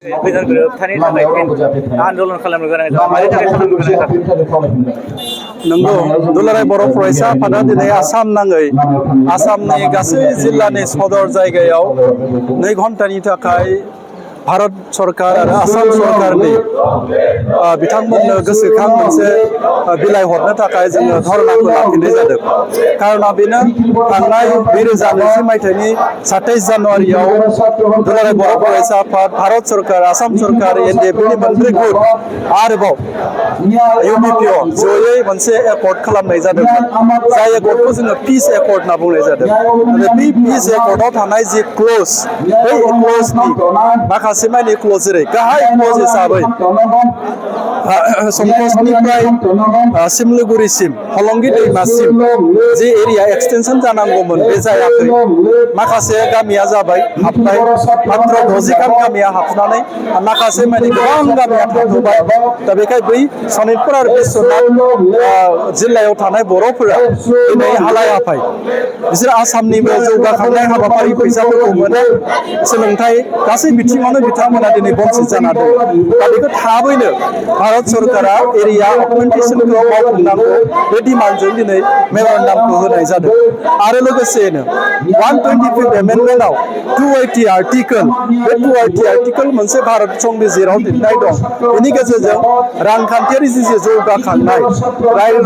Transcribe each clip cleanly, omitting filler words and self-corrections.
गोजान गोरोबथानि थाखाय आन्दलन खालामनो गोनां जादों मानि थाखाय खालामनो गोनां जादों नंगौ दुलाराय बर' फरायसा आफादा दिनै आसाम नाङै आसामनि गासै जिल्लानि सदर जायगायाव 2 घन्टानि थाखाय भारत सरकार आरो आसाम सरकारनि बिथांमोननो गोसोखां मोनसे बिलाइ हरनो थाखाय जोङो धरनाखौ लाफिननाय जादों। कारना बेनो थांनाय 2020 मायथाइनि 27 जानुवारियाव दुलाराय बर' फरायसा आफाद भारत सरकार आसाम सरकार एनडिएफबि मोनब्रै गुट आरोबाव इउपिपिअ जयै मोनसे एकर्ड खालामनाय जादोंमोन। जाय एकर्डखौ जोङो पिस एकर्ड होनना बुंनाय जादों। आरो बे पिस एकर्डआव थानाय जि क्लज बै क्लजनि माखासे माने क्लज जेरै गाहाय क्लज हिसाबै संकसनिफ्राय सिमलुगुरिसिम हलंगि दैमासिम जे एरिया एक्सटेंसन जानांगौमोन बे जायाखै। माखासे गामिया जाबाय हाबबाय मात्र 60 गामिया हाबनानै माखासे माने गोबां गामिया थाथ'बाय। दा बेखाय बै सनितपुर आरो बिश्वनाथ जिल्लायाव थानाय बर'फोरा दिनै हालाय हाफाय बिसोर आसामनिबो जौगाखांनाय हाबाफारि फैसाफोरखौ मोनो सोलोंथाइ गासै बिथिङावनो बिथांमोना दिनै बन्सित जाना दं। दा बेखौ थाबैनो भारत सरकारा एरिया अगमेन्टेसनखौ मावफुंनांगौ बे डिमान्डजों दिनै मेमरेन्डामखौ होनाय जादों। आरो लोगोसेनो 125 एमेन्डमेन्टआव 280 आर्टिकोल बे 280 आर्टिकोल मोनसे भारत संबिजिराव लिरनाय दं। बेनि गेजेरजों रांखान्थियारि जि जौगाखांनाय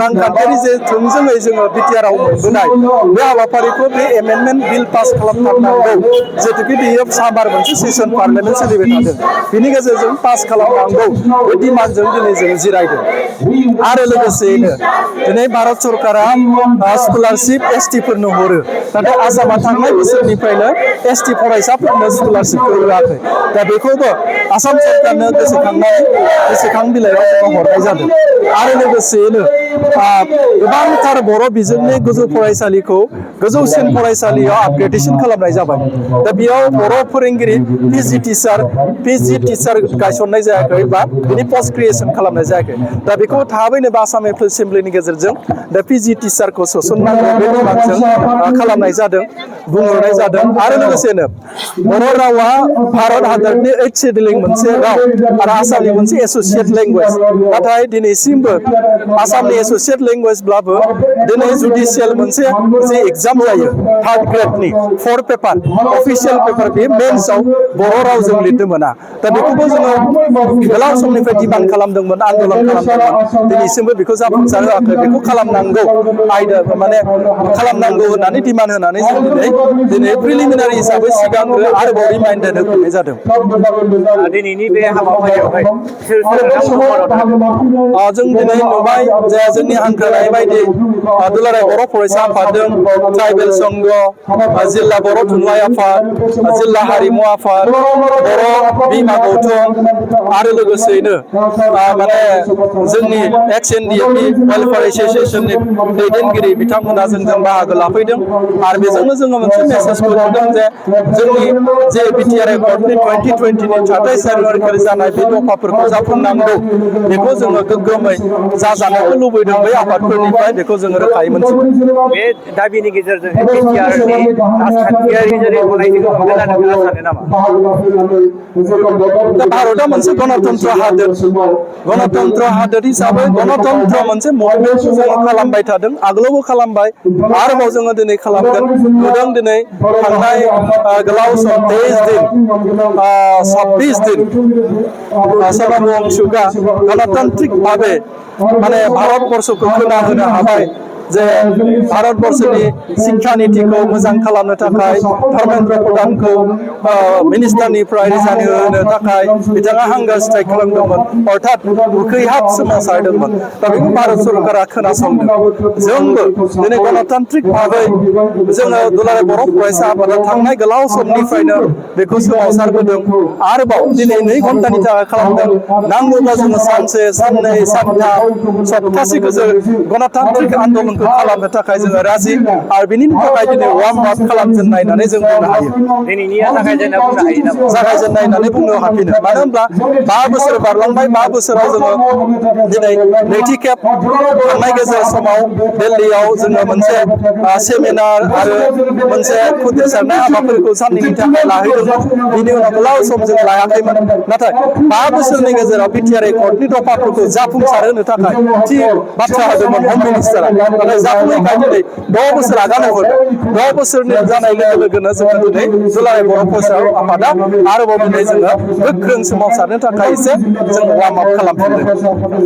रांखान्थियारि जे थोंजोङै जोङो बिटिआरआव मोनबोनाय बे हाबाफारिखौ बे एमेन्डमेन्ट बिल पास खालामथारनांगौ। जिहेतुकि बेयो सामार मोनसे सेसन पार्लामेन्ट सोलिबाय थादों। बेनि गेजेरजों पास खालामनांगौ बे डिमान्डजों दिनै जों जिरायदों। आरो लोगोसेयैनो दिनै भारत सरकारा स्कलारशिप एसटिफोरनो हरो। नाथाय आसामा थांनाय बोसोरनिफ्रायनो एसटि फरायसाफोरनो स्कलारशिपखौ होआखै। दा बेखौबो आसाम सरकारनो गोसोखां बिलाइयाव हरनाय जादों। आरो लोगोसेयैनो गोबांथार बर' बिजोंनि गोजौ फरायसालिखौ गोजौसिन फरायसालियाव आपग्रेडेसन खालामनाय जाबाय। दा बेयाव बर' फोरोंगिरि पिजि टिचार गायसननाय जायाखै बा बिनि पस्ट क्रिएसन खालामनाय जायाखै। दा बेखौ थाबैनो आसाम एसेम्ब्लिनि गेजेरजों दा पिजि टिचारखौ सोसननांगौ बे डिमान्डजों खालामनाय जादों बुंहरनाय जादों। आरो लोगोसेनो बर' रावा भारत हादरनि 8th शेड्यूलिं मोनसे राव आरो आसामनि मोनसे एसोसिएट लेंगुवेज। नाथाय दिनैसिमबो आसामनि एसोसिएट लेंगुवेजब्लाबो दिनै जुडिशियेल मोनसे जे एग्जाम जायो 3rd ग्रेडनि 4 पेपार अफिसियेल पेपार बे मेन्सआव बर' रावजों लिरनो मोना। दा बेखौबो जोङो गोलाव समनिफ्राय डिमान्ड खालामदोंमोन आन्दलन खालामदोंमोन। दिनैसिमबो बेखौ जाफुंसार होआखै। बेखौ खालामनांगौ माने खालामनांगौ होननानै डिमान्ड होनानै जों दिनै प्रिलिमिनारि हिसाबै सिगांग्रो आरोबाव रिमाइन्डार होफिननाय जादों। दिनैनि बे हाबाफारियावहाय सोर नोंथांमोनखौ मदद होदों? जों दिनै नुबाय जे जोंनि हांख्रायनाय बायदि दुलाराय बर' फरायसा आफादजों ट्राइबेल संघ जिल्ला बर' थुनलाइ आफाद जिल्ला हारिमु आफाद बर' बिमा गौथुम आरो लोगोसेयैनो माने जोंनि एक्स एनडिएफबि वेलफेयार एस'सिएशननि दैदेनगिरि बिथांमोना जोंजों बाहागो लाफैदों। आरो बेजोंनो जोङो मोनसे मेसेजखौ नुदों जे जोंनि जे बिटिआर एकर्डनि 2020नि 27 जानुवारिखालि जानाय बे दफाफोरखौ जाफुंनांगौ बेखौ जोङो गोग्गोमै जाजानायखौ लुबैदों बै आफादफोरनिफ्राय बेखौ जोङो रोखायै मोनथिदों। बे दाबिनि गेजेरजों बिटिआरनि राजखान्थियारि जेरै गनायथिखौ मोनगोन होनना नोंथाङा सानो नामा? दा भारतआ मोनसे गणतन्त्र हादोर। गणतन्त्र हादोर हिसाबै गणतन्त्र मोनसे मुभमेन्टखौ जोङो खालामबाय थादों। आगोलावबो खालामबाय आरोबाव जोङो दिनै खालामगोन। नुदों दिनै थांनाय गोलाव सम 23 दिन 26 दिन सोनाम वंचुकआ गणतान्त्रिक भावे माने भारतबर्षखौ खोनाहोनो हाबाय जे भारतबर्षनि शिक्षा नीतिखौ मोजां खालामनो थाखाय धर्मेन्द्र प्रधानखौ मिनिस्टारनिफ्राय रिजाइन होनो थाखाय बिथाङा हांगार स्ट्राइक खालामदोंमोन अर्थात उखैहाब सोमावसारदोंमोन। दा बेखौ भारत सरकारा खोनासंदों। जोंबो दिनै गणतान्त्रिक भाबै जोङो दुलाराय बर' फरायसा आफादा थांनाय गोलाव समनिफ्रायनो बेखौ सोमावसारबोदों। आरोबाव दिनै 2 घन्टानि थाखाय खालामदों। नांगौब्ला जोङो सानसे साननै सानथाम सप्तासेखौ जों गणतान्त्रिक आन्दलनखौ खामानिखौ खालामनो थाखाय जोङो राजि आरो बिनि थाखाय दिनै वार्म आप खालामजेननाय होननानै जों बुंनो हायो दिनैनिया जागायजेनना बुंनो हायो नामा? जागायजेननाय होननानै बुंनो हाफिनो मानो होनब्ला 5 बोसोर बारलांबाय 5 बोसोराव जोङो दिनै नैथि खेब थांनाय गेजेर समाव दिल्लीयाव जोङो मोनसे सेमिनार आरो मोनसे फोसाबनाय हाबाफारिखौ साननैनि थाखाय लाहैदोंमोन बिनि उनाव गोलाव सम जों लायाखैमोन नाथाय 5 बोसोरनि गेजेराव बिटिआर एकर्डनि दफाफोरखौ जाफुंसार होनो थाखाय थि बाथ्रा होदोंमोन हम मिनिस्टारा नाथाय जाफुङैखाय दिनै 6 बोसोर आगान होहरदों 6 बोसोरनि जानाय लोगो लोगोनो जोङो दिनै दुलाराय बर' फरायसा आफादा आरोबाव दिनै जोङो गोख्रों सोमावसारनो थाखाय एसे जों वार्म आप खालामफिनदों